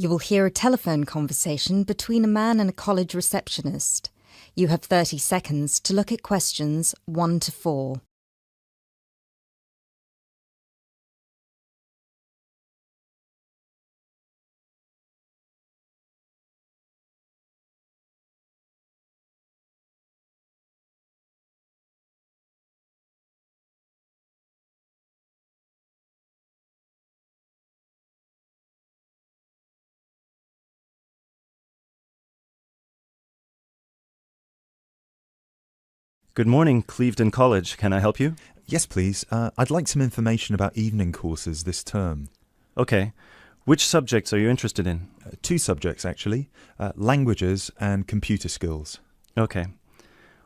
You will hear a telephone conversation between a man and a college receptionist. You have 30 seconds to look at questions 1 to 4. Good morning, Clevedon College. Can I help you? Yes, please. I'd like some information about evening courses this term. Okay. Which subjects are you interested in? 2 subjects, actually. Languages and computer skills. Okay.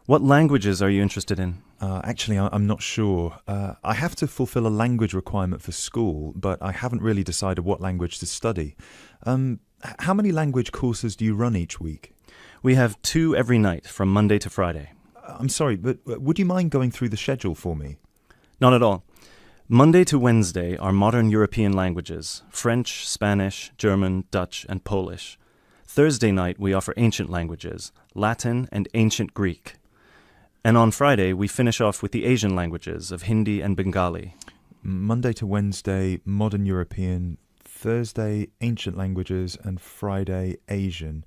What languages are you interested in? Actually, I'm not sure. I have to fulfill a language requirement for school, but I haven't really decided what language to study. How many language courses do you run each week? We have 2 every night from Monday to Friday. I'm sorry, but would you mind going through the schedule for me? Not at all. Monday to Wednesday are modern European languages: French, Spanish, German, Dutch, and Polish. Thursday night we offer ancient languages: Latin and ancient Greek. And on Friday we finish off with the Asian languages of Hindi and Bengali. Monday to Wednesday, modern European. Thursday, ancient languages, and Friday, Asian.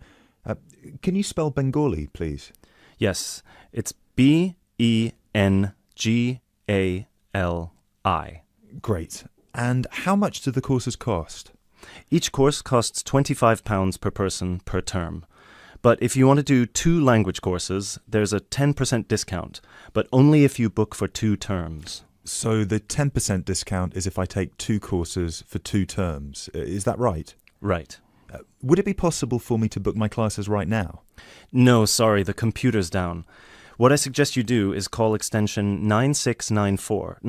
Can you spell Bengali, please? Yes, it's Bengali. Great. And how much do the courses cost? Each course costs £25 per person per term. But if you want to do 2 language courses, there's a 10% discount, but only if you book for 2 terms. So the 10% discount is if I take 2 courses for 2 terms. Is that right? Right. Would it be possible for me to book my classes right now? No, sorry, the computer's down. What I suggest you do is call extension 6994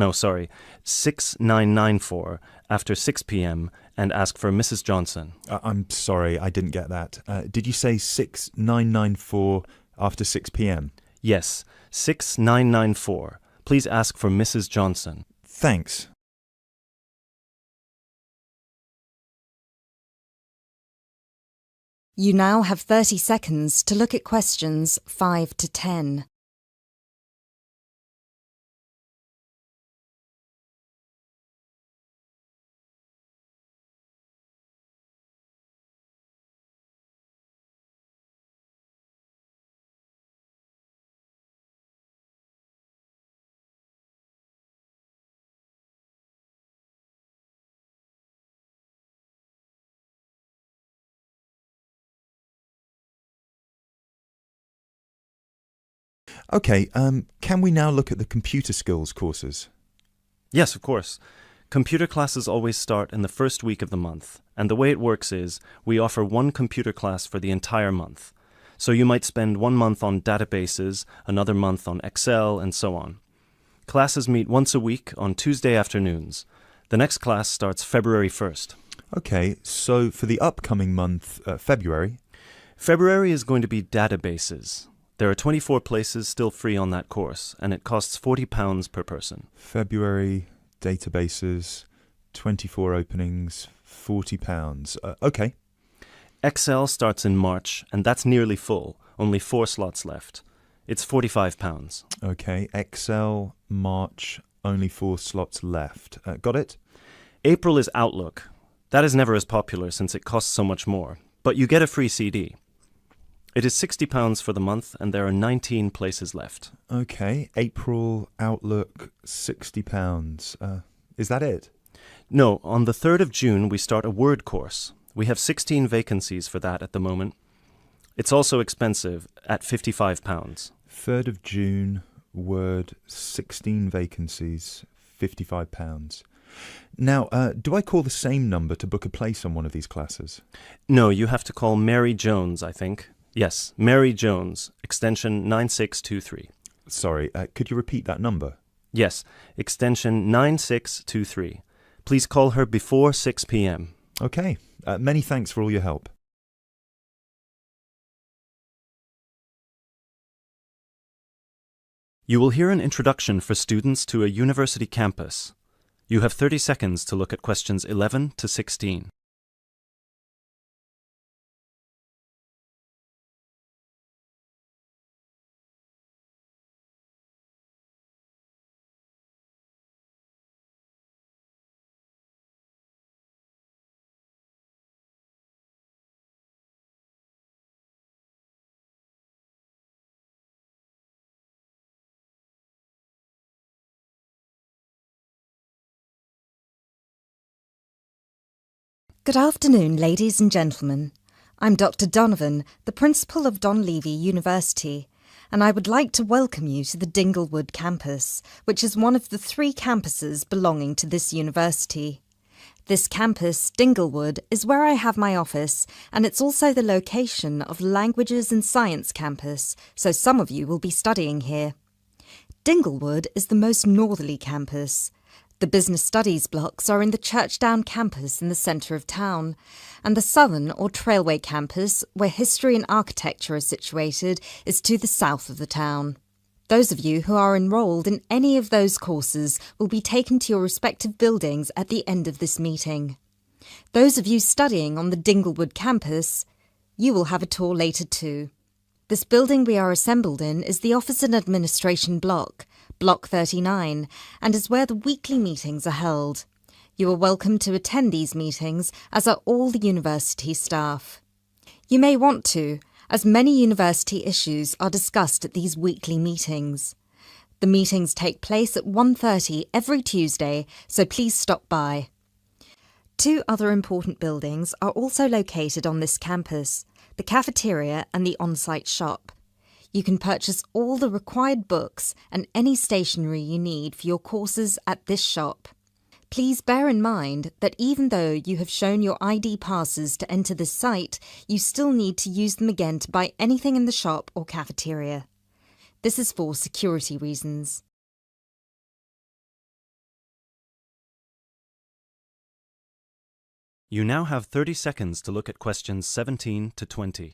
after 6 p.m. and ask for Mrs. Johnson. I'm sorry, I didn't get that. Did you say 6994 after 6 p.m.? Yes, 6994. Please ask for Mrs. Johnson. Thanks. You now have 30 seconds to look at questions 5 to 10. Okay, can we now look at the computer skills courses? Yes, of course. Computer classes always start in the first week of the month, and the way it works is we offer 1 computer class for the entire month. So you might spend 1 month on databases, another month on Excel, and so on. Classes meet once a week on Tuesday afternoons. The next class starts February 1st. Okay, so for the upcoming month, February... February is going to be databases. There are 24 places still free on that course, and it costs £40 per person. February, databases, 24 openings, £40. Okay. Excel starts in March, and that's nearly full, only 4 slots left. It's £45. Okay, Excel, March, only 4 slots left. Got it? April is Outlook. That is never as popular since it costs so much more, but you get a free CD. It is £60 for the month, and there are 19 places left. Okay, April, Outlook, £60. Is that it? No, on the 3rd of June we start a Word course. We have 16 vacancies for that at the moment. It's also expensive, at £55. 3rd of June, Word, 16 vacancies, £55. Now, do I call the same number to book a place on one of these classes? No, you have to call Mary Jones, I think. Yes, Mary Jones, extension 9623. Sorry, could you repeat that number? Yes, extension 9623. Please call her before 6 p.m. Okay, many thanks for all your help. You will hear an introduction for students to a university campus. You have 30 seconds to look at questions 11 to 16. Good afternoon, ladies and gentlemen. I'm Dr. Donovan, the principal of Donlevy University, and I would like to welcome you to the Dinglewood campus, which is one of the 3 campuses belonging to this university. This campus, Dinglewood, is where I have my office, and it's also the location of Languages and Science campus, so some of you will be studying here. Dinglewood is the most northerly campus. The business studies blocks are in the Churchdown campus in the centre of town, and the southern or Trailway campus, where history and architecture are situated, is to the south of the town. Those of you who are enrolled in any of those courses will be taken to your respective buildings at the end of this meeting. Those of you studying on the Dinglewood campus, you will have a tour later too. This building we are assembled in is the Office and Administration Block, Block 39, and is where the weekly meetings are held. You are welcome to attend these meetings, as are all the university staff. You may want to, as many university issues are discussed at these weekly meetings. The meetings take place at 1:30 every Tuesday, so please stop by. 2 other important buildings are also located on this campus, the cafeteria and the on-site shop. You can purchase all the required books and any stationery you need for your courses at this shop. Please bear in mind that even though you have shown your ID passes to enter this site, you still need to use them again to buy anything in the shop or cafeteria. This is for security reasons. You now have 30 seconds to look at questions 17 to 20.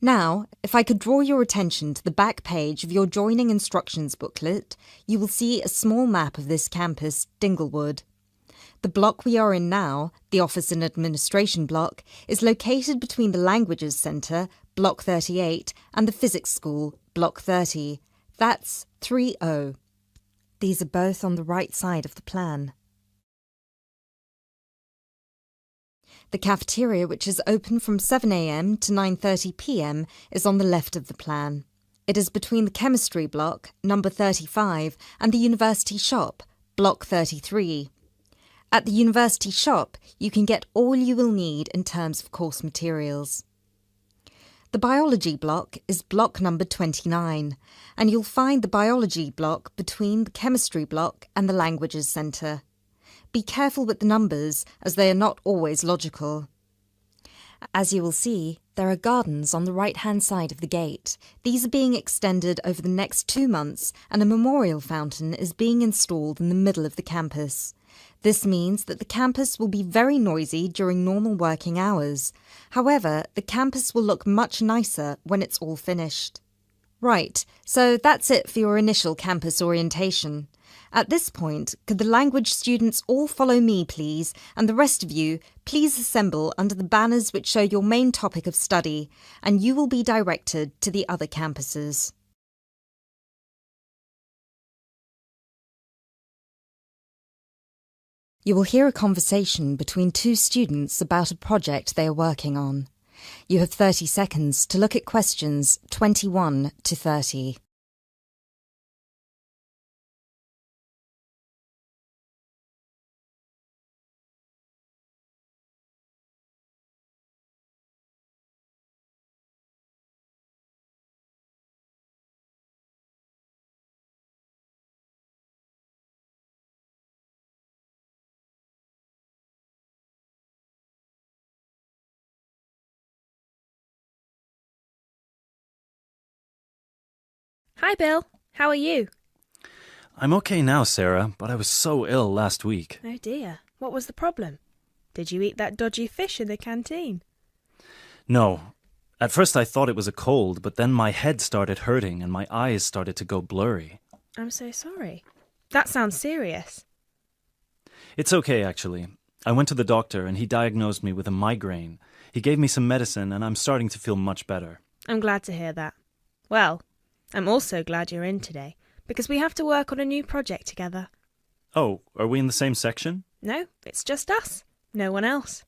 Now, if I could draw your attention to the back page of your joining instructions booklet, you will see a small map of this campus, Dinglewood. The block we are in now, the Office and Administration block, is located between the Languages Centre, Block 38, and the Physics School, Block 30. That's 3O. These are both on the right side of the plan. The cafeteria, which is open from 7 a.m. to 9:30 p.m, is on the left of the plan. It is between the Chemistry block, number 35, and the University shop, Block 33. At the University shop, you can get all you will need in terms of course materials. The Biology block is block number 29, and you'll find the Biology block between the Chemistry block and the Languages Centre. Be careful with the numbers, as they are not always logical. As you will see, there are gardens on the right-hand side of the gate. These are being extended over the next 2 months, and a memorial fountain is being installed in the middle of the campus. This means that the campus will be very noisy during normal working hours. However, the campus will look much nicer when it's all finished. Right, so that's it for your initial campus orientation. At this point, could the language students all follow me, please, and the rest of you, please assemble under the banners which show your main topic of study, and you will be directed to the other campuses. You will hear a conversation between 2 students about a project they are working on. You have 30 seconds to look at questions 21 to 30. Hi, Bill. How are you? I'm okay now, Sarah, but I was so ill last week. Oh dear. What was the problem? Did you eat that dodgy fish in the canteen? No. At first I thought it was a cold, but then my head started hurting and my eyes started to go blurry. I'm so sorry. That sounds serious. It's okay, actually. I went to the doctor and he diagnosed me with a migraine. He gave me some medicine and I'm starting to feel much better. I'm glad to hear that. Well, I'm also glad you're in today, because we have to work on a new project together. Oh, are we in the same section? No, it's just us. No one else.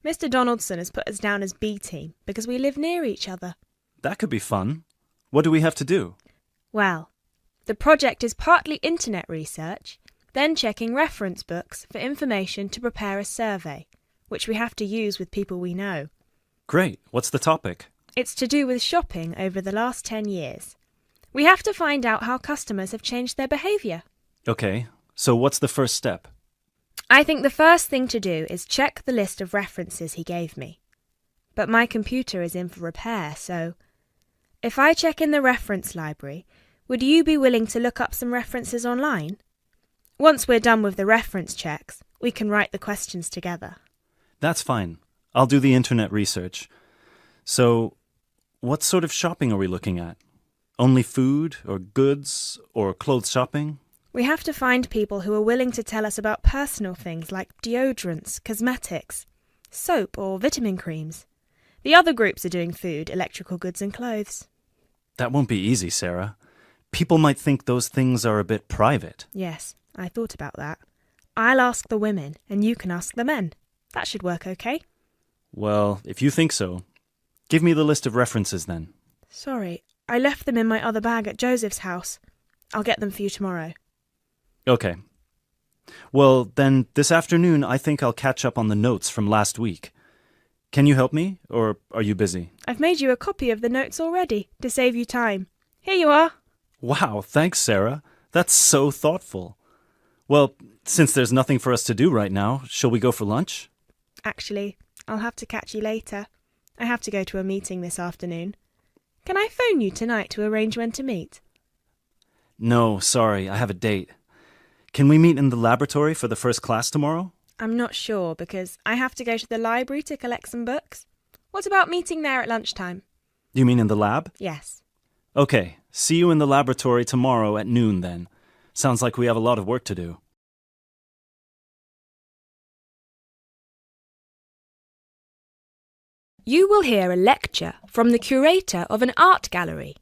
Mr. Donaldson has put us down as B team because we live near each other. That could be fun. What do we have to do? Well, the project is partly internet research, then checking reference books for information to prepare a survey, which we have to use with people we know. Great. What's the topic? It's to do with shopping over the last 10 years. We have to find out how customers have changed their behaviour. Okay, so what's the first step? I think the first thing to do is check the list of references he gave me. But my computer is in for repair, so if I check in the reference library, would you be willing to look up some references online? Once we're done with the reference checks, we can write the questions together. That's fine. I'll do the internet research. So, what sort of shopping are we looking at? Only food, or goods, or clothes shopping? We have to find people who are willing to tell us about personal things like deodorants, cosmetics, soap or vitamin creams. The other groups are doing food, electrical goods and clothes. That won't be easy, Sarah. People might think those things are a bit private. Yes, I thought about that. I'll ask the women and you can ask the men. That should work okay. Well, if you think so, give me the list of references then. Sorry, I left them in my other bag at Joseph's house. I'll get them for you tomorrow. Okay. Well, then this afternoon I think I'll catch up on the notes from last week. Can you help me, or are you busy? I've made you a copy of the notes already, to save you time. Here you are. Wow, thanks, Sarah. That's so thoughtful. Well, since there's nothing for us to do right now, shall we go for lunch? Actually, I'll have to catch you later. I have to go to a meeting this afternoon. Can I phone you tonight to arrange when to meet? No, sorry, I have a date. Can we meet in the laboratory for the first class tomorrow? I'm not sure because I have to go to the library to collect some books. What about meeting there at lunchtime? You mean in the lab? Yes. Okay, see you in the laboratory tomorrow at noon then. Sounds like we have a lot of work to do. You will hear a lecture from the curator of an art gallery.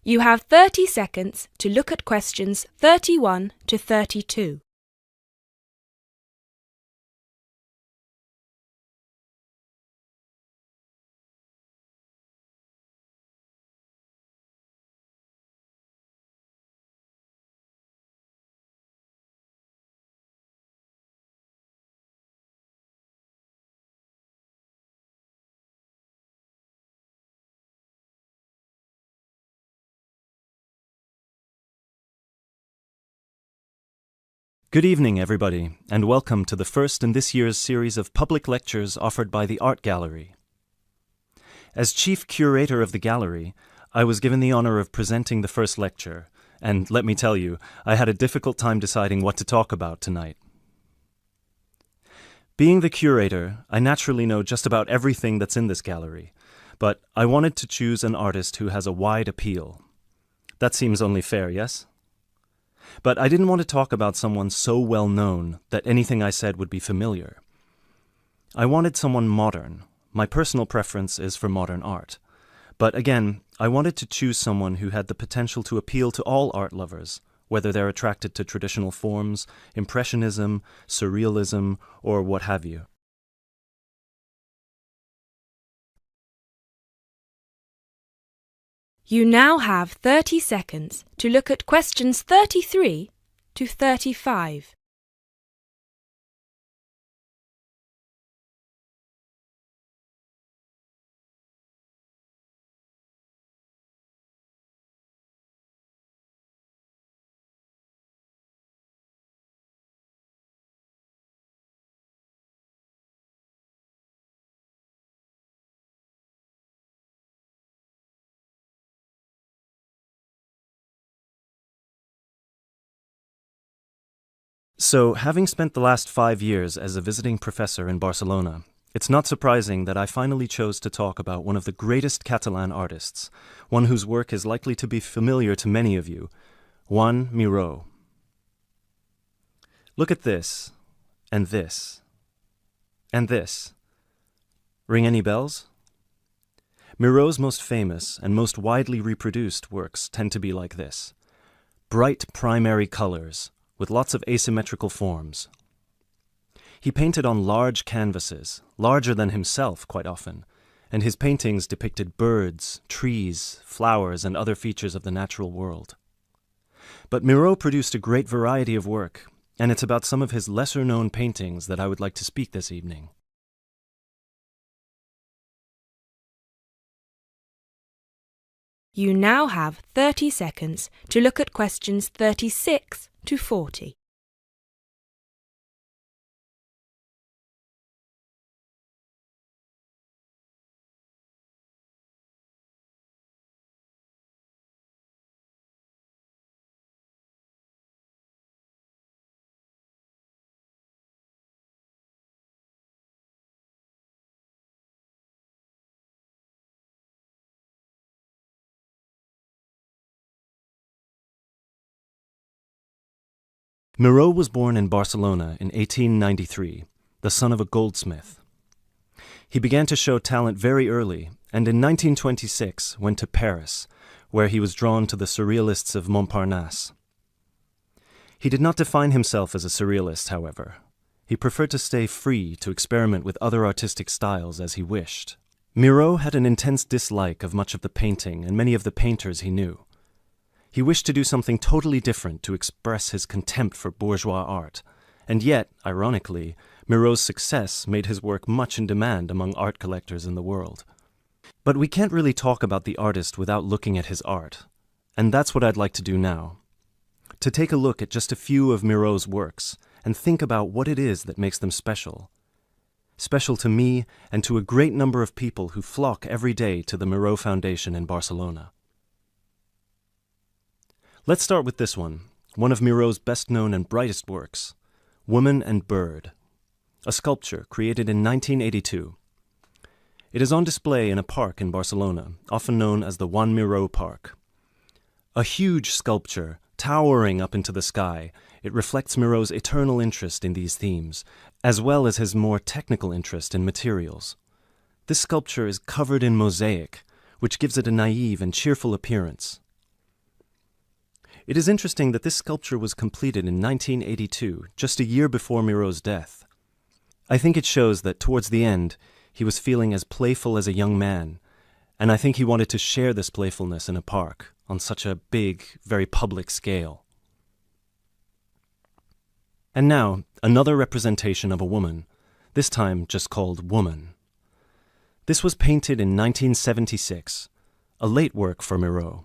You have 30 seconds to look at questions 31 to 32. Good evening, everybody, and welcome to the first in this year's series of public lectures offered by the Art Gallery. As chief curator of the gallery, I was given the honor of presenting the first lecture, and let me tell you, I had a difficult time deciding what to talk about tonight. Being the curator, I naturally know just about everything that's in this gallery, but I wanted to choose an artist who has a wide appeal. That seems only fair, yes? But I didn't want to talk about someone so well known that anything I said would be familiar. I wanted someone modern. My personal preference is for modern art. But again, I wanted to choose someone who had the potential to appeal to all art lovers, whether they're attracted to traditional forms, impressionism, surrealism, or what have you. You now have 30 seconds to look at questions 33 to 35. So, having spent the last 5 years as a visiting professor in Barcelona, it's not surprising that I finally chose to talk about one of the greatest Catalan artists, one whose work is likely to be familiar to many of you, Juan Miró. Look at this, and this, And this. Ring any bells? Miró's most famous and most widely reproduced works tend to be like this. Bright primary colors, with lots of asymmetrical forms. He painted on large canvases, larger than himself quite often, and his paintings depicted birds, trees, flowers, and other features of the natural world. But Miró produced a great variety of work, and it's about some of his lesser-known paintings that I would like to speak this evening. You now have 30 seconds to look at questions 36 to 40. Miró was born in Barcelona in 1893, the son of a goldsmith. He began to show talent very early, and in 1926 went to Paris, where he was drawn to the surrealists of Montparnasse. He did not define himself as a surrealist, however. He preferred to stay free to experiment with other artistic styles as he wished. Miró had an intense dislike of much of the painting and many of the painters he knew. He wished to do something totally different to express his contempt for bourgeois art, and yet, ironically, Miró's success made his work much in demand among art collectors in the world. But we can't really talk about the artist without looking at his art, and that's what I'd like to do now. To take a look at just a few of Miró's works and think about what it is that makes them special. Special to me and to a great number of people who flock every day to the Miró Foundation in Barcelona. Let's start with this one of Miró's best-known and brightest works, Woman and Bird, a sculpture created in 1982. It is on display in a park in Barcelona, often known as the Juan Miró Park. A huge sculpture, towering up into the sky, it reflects Miró's eternal interest in these themes, as well as his more technical interest in materials. This sculpture is covered in mosaic, which gives it a naive and cheerful appearance. It is interesting that this sculpture was completed in 1982, just a year before Miró's death. I think it shows that towards the end, he was feeling as playful as a young man, and I think he wanted to share this playfulness in a park on such a big, very public scale. And now, another representation of a woman, this time just called Woman. This was painted in 1976, a late work for Miró,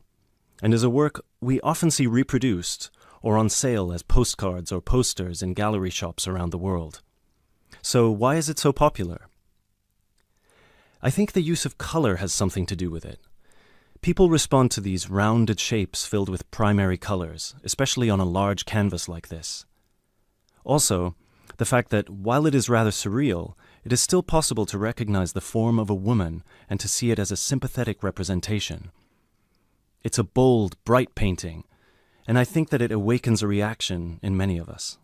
and is a work we often see reproduced or on sale as postcards or posters in gallery shops around the world. So why is it so popular? I think the use of color has something to do with it. People respond to these rounded shapes filled with primary colors, especially on a large canvas like this. Also, the fact that while it is rather surreal, it is still possible to recognize the form of a woman and to see it as a sympathetic representation. It's a bold, bright painting, and I think that it awakens a reaction in many of us.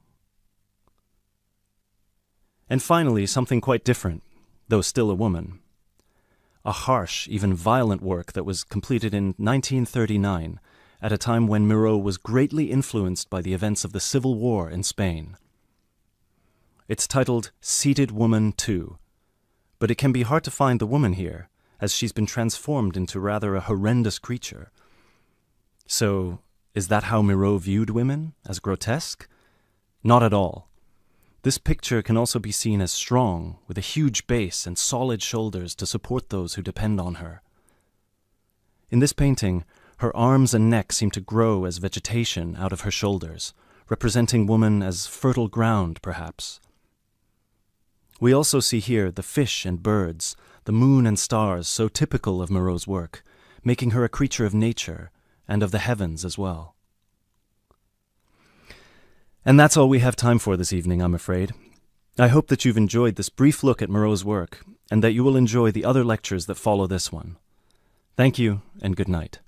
And finally, something quite different, though still a woman. A harsh, even violent work that was completed in 1939, at a time when Miró was greatly influenced by the events of the Civil War in Spain. It's titled Seated Woman 2, but it can be hard to find the woman here, as she's been transformed into rather a horrendous creature. So, is that how Miró viewed women, as grotesque? Not at all. This picture can also be seen as strong, with a huge base and solid shoulders to support those who depend on her. In this painting, her arms and neck seem to grow as vegetation out of her shoulders, representing woman as fertile ground, perhaps. We also see here the fish and birds, the moon and stars so typical of Miró's work, making her a creature of nature, and of the heavens as well. And that's all we have time for this evening, I'm afraid. I hope that you've enjoyed this brief look at Miró's work, and that you will enjoy the other lectures that follow this one. Thank you, and good night.